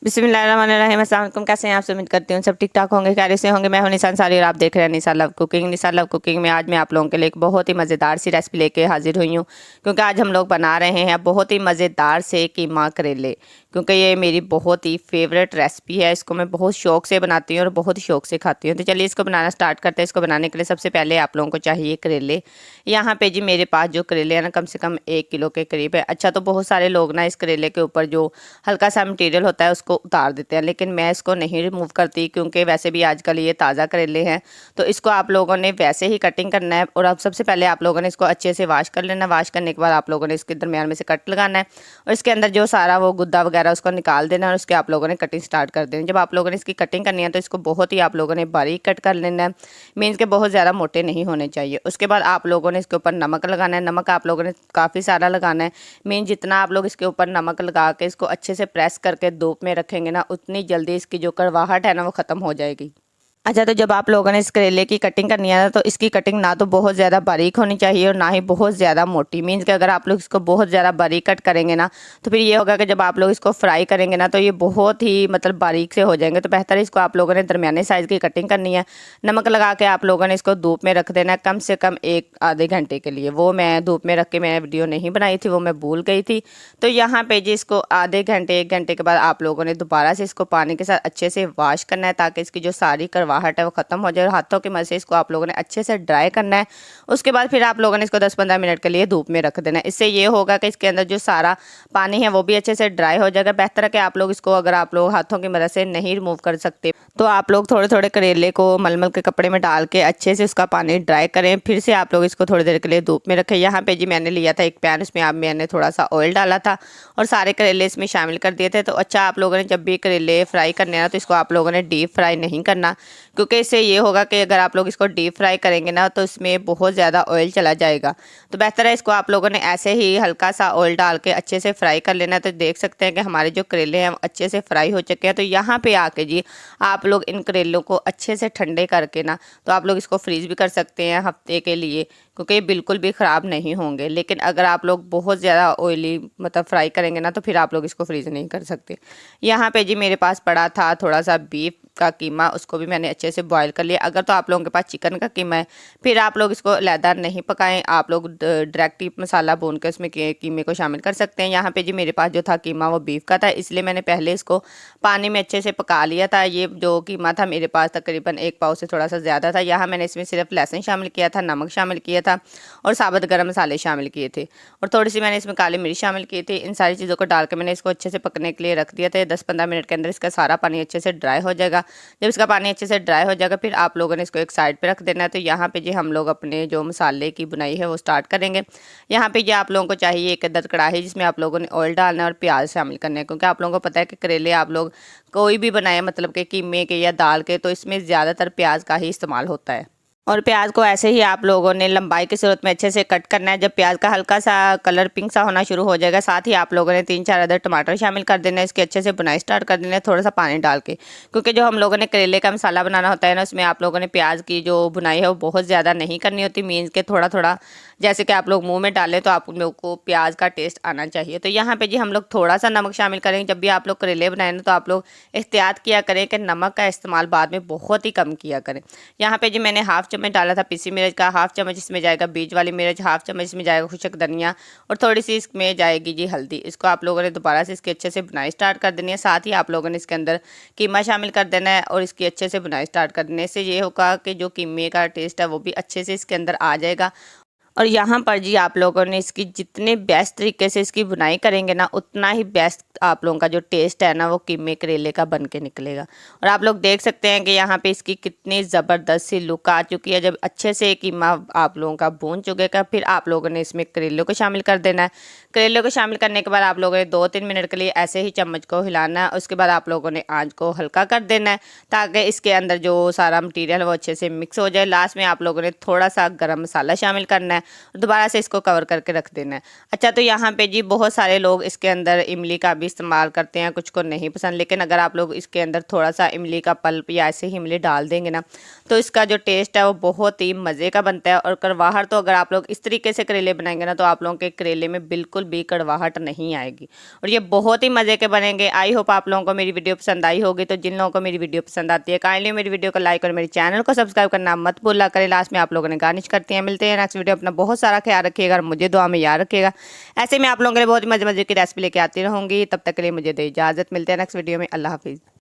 बिस्मिल्लाहिर्रहमानिर्रहीम। अस्सलाम वालेकुम। कैसे हैं आप? उम्मीद करती हूँ सब ठीक ठाक होंगे, खैरियत से होंगे। मैं हूं निशान सारी और आप देख रहे हैं निशा लव कुकिंग। निशा लव कुकिंग में आज मैं आप लोगों के लिए एक बहुत ही मज़ेदार सी रेसिपी लेके हाजिर हुई हूँ, क्योंकि आज हम लोग बना रहे हैं बहुत ही मज़ेदार से कीमा करेले। क्योंकि ये मेरी बहुत ही फेवरेट रेसिपी है, इसको मैं बहुत शौक से बनाती हूँ और बहुत ही शौक से खाती हूँ। तो चलिए इसको बनाना स्टार्ट करते हैं। इसको बनाने के लिए सबसे पहले आप लोगों को चाहिए करेले। यहाँ पे जी मेरे पास जो करेले हैं ना, कम से कम 1 किलो के करीब है। अच्छा, तो बहुत सारे लोग ना इस करेले के ऊपर जो हल्का सा मटेरियल होता है उसको उतार देते हैं, लेकिन मैं इसको नहीं रिमूव करती, क्योंकि वैसे भी आजकल ये ताज़ा करेले हैं। तो इसको आप लोगों ने वैसे ही कटिंग करना है। और अब सबसे पहले आप लोगों ने इसको अच्छे से वॉश कर लेना। वॉश करने के बाद आप लोगों ने इसके दरमियान में से कट लगाना है और इसके अंदर जो सारा वो गुद्दा वगैरह उसको निकाल देना है और उसके आप लोगों ने कटिंग स्टार्ट कर देनी। जब आप लोगों ने इसकी कटिंग करनी है तो इसको बहुत ही आप लोगों ने बारीक कट कर लेना है, मीन्स के बहुत ज़्यादा मोटे नहीं होने चाहिए। उसके बाद आप लोगों ने इसके ऊपर नमक लगाना है। नमक आप लोगों ने काफ़ी सारा लगाना है, मीन जितना आप लोग इसके ऊपर नमक लगा के इसको अच्छे से प्रेस करके धूप में रखेंगे ना, उतनी जल्दी इसकी जो कड़वाहट है ना वो ख़त्म हो जाएगी। अच्छा, तो जब आप लोगों ने इस करेले की कटिंग करनी है ना, तो इसकी कटिंग ना तो बहुत ज़्यादा बारीक होनी चाहिए और ना ही बहुत ज़्यादा मोटी। मीन्स कि अगर आप लोग इसको बहुत ज़्यादा बारीक कट करेंगे ना, तो फिर ये होगा कि जब आप लोग इसको फ्राई करेंगे ना तो ये बहुत ही मतलब बारीक से हो जाएंगे। तो बेहतर है इसको आप लोगों ने दरमियाने साइज़ की कटिंग करनी है। नमक लगा के आप लोगों ने इसको धूप में रख देना है कम से कम 1 आधे घंटे के लिए। वो मैं धूप में रख के मैंने वीडियो नहीं बनाई थी, वो मैं भूल गई थी। तो यहाँ पे जी इसको आधे घंटे 1 घंटे के बाद आप लोगों ने दोबारा से इसको पानी के साथ अच्छे से वॉश करना है, ताकि इसकी जो सारी कड़वाहट है वो ख़त्म हो जाए। और हाथों की मदद से इसको आप लोगों ने अच्छे से ड्राई करना है। उसके बाद फिर आप लोगों ने इसको 10-15 मिनट के लिए धूप में रख देना है। इससे ये होगा कि इसके अंदर जो सारा पानी है वो भी अच्छे से ड्राई हो जाएगा। बेहतर है कि आप लोग इसको, अगर आप लोग हाथों की मदद से नहीं रिमूव कर सकते, तो आप लोग थोड़े थोड़े करेले को मलमल के कपड़े में डाल के अच्छे से उसका पानी ड्राई करें। फिर से आप लोग इसको थोड़ी देर के लिए धूप में रखें। यहाँ पे जी मैंने लिया था एक पैन, उसमें आप मैंने थोड़ा सा ऑयल डाला था और सारे करेले इसमें शामिल कर दिए थे। तो अच्छा, आप लोगों ने जब भी करेले फ्राई करने ना, तो इसको आप लोगों ने डीप फ्राई नहीं करना, क्योंकि इससे ये होगा कि अगर आप लोग इसको डीप फ्राई करेंगे ना तो इसमें बहुत ज़्यादा ऑयल चला जाएगा। तो बेहतर है इसको आप लोगों ने ऐसे ही हल्का सा ऑयल डाल के अच्छे से फ्राई कर लेना। तो देख सकते हैं कि हमारे जो करेले हैं वो अच्छे से फ्राई हो चुके हैं। तो यहाँ पे आके जी आप लोग इन करेलों को अच्छे से ठंडे करके ना, तो आप लोग इसको फ्रीज़ भी कर सकते हैं हफ्ते के लिए, क्योंकि ये बिल्कुल भी ख़राब नहीं होंगे। लेकिन अगर आप लोग बहुत ज़्यादा ऑयली मतलब फ्राई करेंगे ना, तो फिर आप लोग इसको फ्रीज़ नहीं कर सकते। यहाँ पे जी मेरे पास पड़ा था थोड़ा सा बीफ का कीमा, उसको भी मैंने अच्छे से बॉईल कर लिया। अगर तो आप लोगों के पास चिकन का कीमा है, फिर आप लोग इसको लहदार नहीं पकाएं, आप लोग डायरेक्ट ही मसाला भून के उसमें कीमे को शामिल कर सकते हैं। यहाँ पे जी मेरे पास जो था कीमा वो बीफ का था, इसलिए मैंने पहले इसको पानी में अच्छे से पका लिया था। ये जो कीमा था मेरे पास तकरीबन 1 पाव से थोड़ा सा ज़्यादा था। यहाँ मैंने इसमें सिर्फ लहसुन शामिल किया था, नमक शामिल किया था और साबुत गर्म मसाले शामिल किए थे, और थोड़ी सी मैंने इसमें काली मिर्च शामिल की थी। इन सारी चीज़ों को डाल के मैंने इसको अच्छे से पकने के लिए रख दिया था। 10-15 मिनट के अंदर इसका सारा पानी अच्छे से ड्राई हो जाएगा। जब इसका पानी अच्छे से ड्राई हो जाएगा, फिर आप लोगों ने इसको एक साइड पे रख देना है। तो यहाँ पे जी हम लोग अपने जो मसाले की बुनाई है वो स्टार्ट करेंगे। यहाँ पे जी आप लोगों को चाहिए एक अदद कढ़ाई, जिसमें आप लोगों ने ऑयल डालना है और प्याज शामिल करना है, क्योंकि आप लोगों को पता है कि करेले आप लोग कोई भी बनाए, मतलब कि कीमे के या दाल के, तो इसमें ज़्यादातर प्याज का ही इस्तेमाल होता है। और प्याज को ऐसे ही आप लोगों ने लंबाई की सूरत में अच्छे से कट करना है। जब प्याज का हल्का सा कलर पिंक सा होना शुरू हो जाएगा, साथ ही आप लोगों ने 3-4 अदर टमाटर शामिल कर देना है। इसके अच्छे से बुनाई स्टार्ट कर देना है थोड़ा सा पानी डाल के, क्योंकि जो हम लोगों ने करेले का मसाला बनाना होता है ना, उसमें आप लोगों ने प्याज की जो बुनाई है वो बहुत ज़्यादा नहीं करनी होती। मीन्स के थोड़ा थोड़ा जैसे कि आप लोग मुँह में डालें तो आप लोग को प्याज का टेस्ट आना चाहिए। तो यहाँ पर जी हम लोग थोड़ा सा नमक शामिल करेंगे। जब भी आप लोग करेले बनाए ना, तो आप लोग एहतियात किया करें कि नमक का इस्तेमाल बाद में बहुत ही कम किया करें। यहाँ पे जी मैंने हाफ चम्मच डाला था पीसी मिर्च का, हाफ चम्मच इसमें जाएगा बीज वाली मिर्च, हाफ चम्मच इसमें जाएगा खुशक धनिया और थोड़ी सी इसमें जाएगी जी हल्दी। इसको आप लोगों ने दोबारा से इसकी अच्छे से बुनाई स्टार्ट कर देनी है। साथ ही आप लोगों ने इसके अंदर कीमा शामिल कर देना है और इसकी अच्छे से बुनाई स्टार्ट कर देने से ये होगा कि जो कीमे का टेस्ट है वो भी अच्छे से इसके अंदर आ जाएगा। और यहाँ पर जी आप लोगों ने इसकी जितने बेस्ट तरीके से इसकी बुनाई करेंगे ना, उतना ही बेस्ट आप लोगों का जो टेस्ट है ना वो कीमे करेले का बन के निकलेगा। और आप लोग देख सकते हैं कि यहाँ पे इसकी कितनी ज़बरदस्त सी लुक आ चुकी है। जब अच्छे से कीमा आप लोगों का भून चुकेगा, फिर आप लोगों ने इसमें करेलों को शामिल कर देना है। करेलों को शामिल करने के बाद आप लोगों ने 2-3 मिनट के लिए ऐसे ही चम्मच को हिलाना है। उसके बाद आप लोगों ने आंच को हल्का कर देना है, ताकि इसके अंदर जो सारा मटीरियल है वो अच्छे से मिक्स हो जाए। लास्ट में आप लोगों ने थोड़ा सा गर्म मसाला शामिल करना है दोबारा से इसको कवर करके रख देना है। अच्छा, तो यहाँ पे जी बहुत सारे लोग इसके अंदर इमली का भी इस्तेमाल करते हैं, कुछ को नहीं पसंद, लेकिन अगर आप लोग इसके अंदर थोड़ा सा इमली का पल्प या ऐसे ही इमली डाल देंगे ना तो इसका जो टेस्ट है वो बहुत ही मज़े का बनता है। और कड़वाहट तो अगर आप लोग इस तरीके से करेले बनाएंगे ना तो आप लोगों के करेले में बिल्कुल भी कड़वाहट नहीं आएगी और ये बहुत ही मज़े के बनेंगे। आई होप आप लोगों को मेरी वीडियो पसंद आई होगी। तो जिन लोगों को मेरी वीडियो पसंद आती है काइंडली मेरी वीडियो को लाइक और मेरे चैनल को सब्सक्राइब करना मत भूला करें। लास्ट में आप लोगों ने गार्निश करती हैं। मिलते हैं नेक्स्ट वीडियो। अपना बहुत सारा ख्याल रखिएगा और मुझे दुआ में याद रखिएगा। ऐसे में आप लोगों के लिए बहुत ही मजे मजे की रेसिपी लेके आती रहूँगी। तब तक के लिए मुझे दे इजाज़त। मिलते हैं नेक्स्ट वीडियो में। अल्लाह हाफिज़।